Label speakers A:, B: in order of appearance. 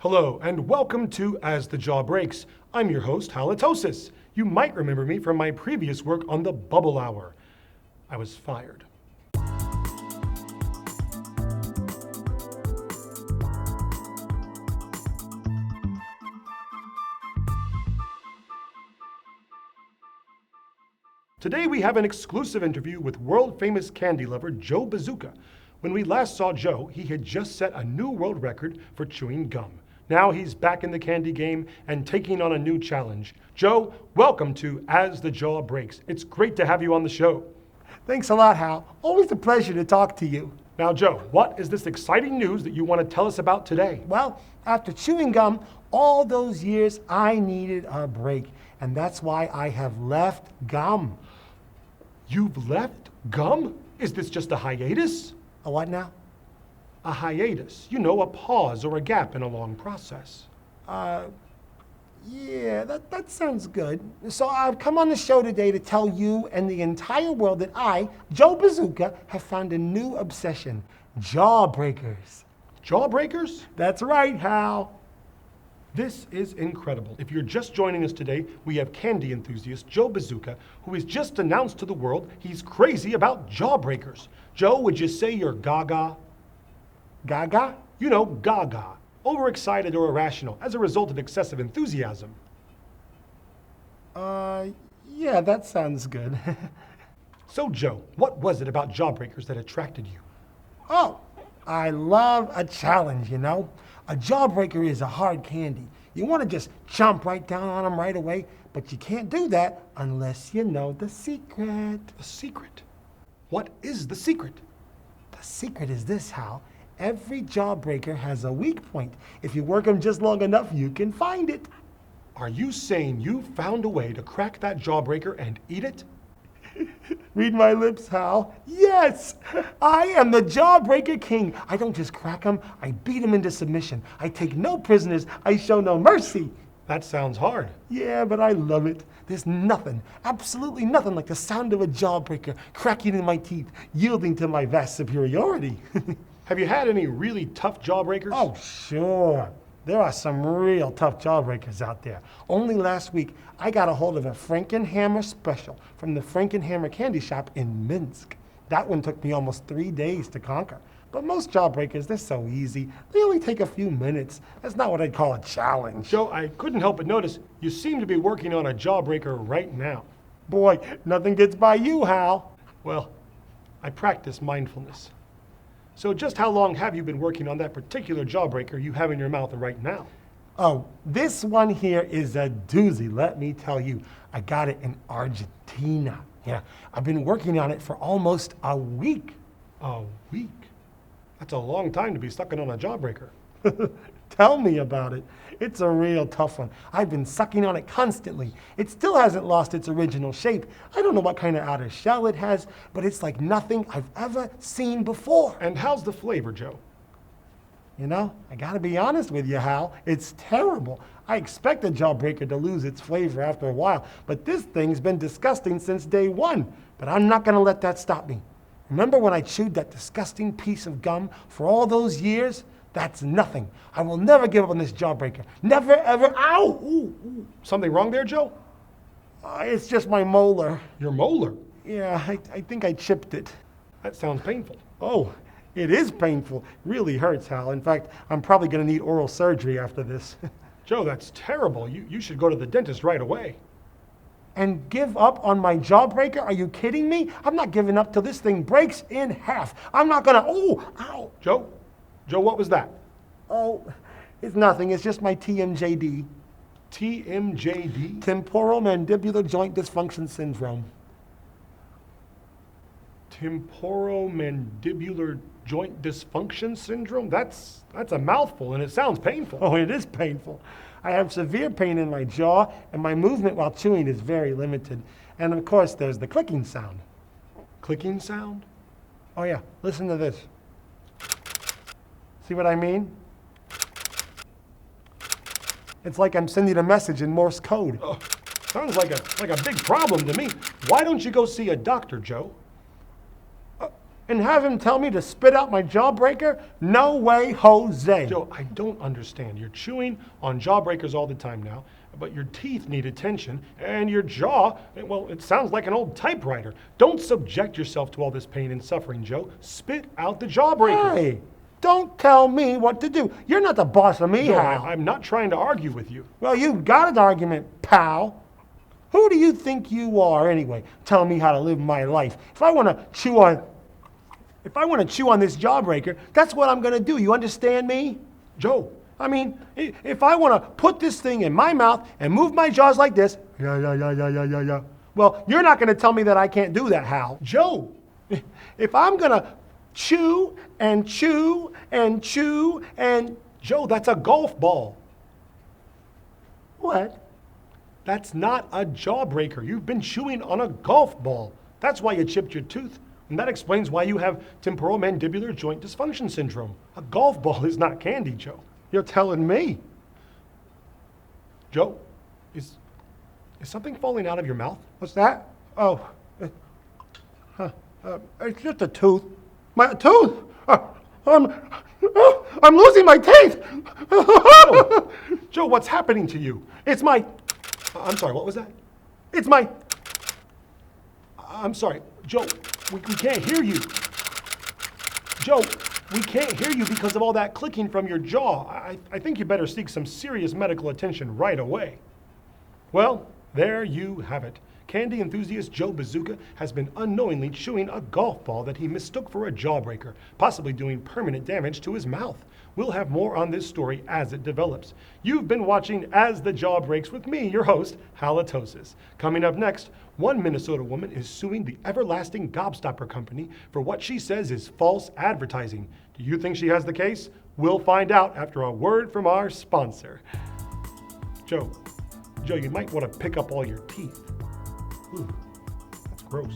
A: Hello, and welcome to As the Jaw Breaks. I'm your host, Halitosis. You might remember me from my previous work on the Bubble Hour. I was fired. Today we have an exclusive interview with world-famous candy lover Joe Bazooka. When we last saw Joe, he had just set a new world record for chewing gum. Now he's back in the candy game and taking on a new challenge. Joe, welcome to As the Jaw Breaks. It's great to have you on the show.
B: Thanks a lot, Hal. Always a pleasure to talk to you.
A: Now, Joe, what is this exciting news that you want to tell us about today?
B: Well, after chewing gum all those years, I needed a break, and that's why I have left gum.
A: You've left gum? Is this just a hiatus?
B: A what now?
A: A hiatus. You know, a pause or a gap in a long process.
B: Yeah, that sounds good. So I've come on the show today to tell you and the entire world that I, Joe Bazooka, have found a new obsession. Jawbreakers.
A: Jawbreakers?
B: That's right, Hal.
A: This is incredible. If you're just joining us today, we have candy enthusiast Joe Bazooka, who has just announced to the world he's crazy about jawbreakers. Joe, would you say you're gaga?
B: Gaga?
A: You know, gaga. Overexcited or irrational as a result of excessive enthusiasm.
B: Yeah, that sounds good.
A: So, Joe, what was it about jawbreakers that attracted you?
B: Oh, I love a challenge, you know? A jawbreaker is a hard candy. You want to just jump right down on them right away, but you can't do that unless you know the secret.
A: The secret? What is the secret?
B: The secret is this, Hal. Every jawbreaker has a weak point. If you work them just long enough, you can find it.
A: Are you saying you found a way to crack that jawbreaker and eat it?
B: Read my lips, Hal. Yes! I am the Jawbreaker King. I don't just crack them, I beat them into submission. I take no prisoners, I show no mercy.
A: That sounds hard.
B: Yeah, but I love it. There's nothing, absolutely nothing like the sound of a jawbreaker cracking in my teeth, yielding to my vast superiority.
A: Have you had any really tough jawbreakers?
B: Oh, sure. There are some real tough jawbreakers out there. Only last week, I got a hold of a Frankenhammer special from the Frankenhammer candy shop in Minsk. That one took me almost 3 days to conquer. But most jawbreakers, they're so easy. They only take a few minutes. That's not what I'd call a challenge.
A: Joe, I couldn't help but notice you seem to be working on a jawbreaker right now.
B: Boy, nothing gets by you, Hal.
A: Well, I practice mindfulness. So just how long have you been working on that particular jawbreaker you have in your mouth right now?
B: Oh, this one here is a doozy, let me tell you. I got it in Argentina. Yeah, I've been working on it for almost a week.
A: A week? That's a long time to be sucking on a jawbreaker.
B: Tell me about it. It's a real tough one. I've been sucking on it constantly. It still hasn't lost its original shape. I don't know what kind of outer shell it has, but it's like nothing I've ever seen before.
A: And how's the flavor, Joe?
B: You know, I gotta be honest with you, Hal. It's terrible. I expect a jawbreaker to lose its flavor after a while, but this thing's been disgusting since day one. But I'm not gonna let that stop me. Remember when I chewed that disgusting piece of gum for all those years? That's nothing. I will never give up on this jawbreaker. Never, ever. Ow! Ooh, ooh.
A: Something wrong there, Joe?
B: It's just my molar.
A: Your molar?
B: Yeah, I think I chipped it.
A: That sounds painful.
B: Oh, it is painful. Really hurts, Hal. In fact, I'm probably going to need oral surgery after this.
A: Joe, that's terrible. You should go to the dentist right away.
B: And give up on my jawbreaker? Are you kidding me? I'm not giving up till this thing breaks in half. I'm not going to. Oh, ow.
A: Joe, what was that?
B: Oh, it's nothing. It's just my TMJD.
A: TMJD?
B: Temporal mandibular joint dysfunction syndrome.
A: Temporomandibular joint dysfunction syndrome? That's a mouthful and it sounds painful.
B: Oh, it is painful. I have severe pain in my jaw and my movement while chewing is very limited. And of course, there's the clicking sound.
A: Clicking sound?
B: Oh yeah, listen to this. See what I mean? It's like I'm sending a message in Morse code.
A: Oh, sounds like a big problem to me. Why don't you go see a doctor, Joe?
B: And have him tell me to spit out my jawbreaker? No way, Jose.
A: Joe, I don't understand. You're chewing on jawbreakers all the time now, but your teeth need attention, and your jaw, well, it sounds like an old typewriter. Don't subject yourself to all this pain and suffering, Joe. Spit out the jawbreaker.
B: Hey, don't tell me what to do. You're not the boss of me,
A: Joe,
B: Hal.
A: I'm not trying to argue with you.
B: Well, you've got an argument, pal. Who do you think you are, anyway, telling me how to live my life? If I want to chew on this jawbreaker, that's what I'm going to do. You understand me?
A: Joe,
B: I mean, if I want to put this thing in my mouth and move my jaws like this, yeah. Well, you're not going to tell me that I can't do that, Hal.
A: Joe,
B: If I'm going to chew and chew and chew and...
A: Joe, that's a golf ball.
B: What?
A: That's not a jawbreaker. You've been chewing on a golf ball. That's why you chipped your tooth. And that explains why you have temporomandibular joint dysfunction syndrome. A golf ball is not candy, Joe.
B: You're telling me?
A: Joe, is something falling out of your mouth?
B: What's that? Oh, it's just a tooth. My tooth! I'm losing my teeth!
A: Joe, what's happening to you?
B: It's my...
A: I'm sorry, what was that?
B: It's my...
A: I'm sorry, Joe, we can't hear you. Joe, we can't hear you because of all that clicking from your jaw. I think you better seek some serious medical attention right away. Well, there you have it. Candy enthusiast Joe Bazooka has been unknowingly chewing a golf ball that he mistook for a jawbreaker, possibly doing permanent damage to his mouth. We'll have more on this story as it develops. You've been watching As the Jaw Breaks with me, your host, Halitosis. Coming up next, one Minnesota woman is suing the Everlasting Gobstopper Company for what she says is false advertising. Do you think she has the case? We'll find out after a word from our sponsor. Joe, you might want to pick up all your teeth. Ooh, that's gross.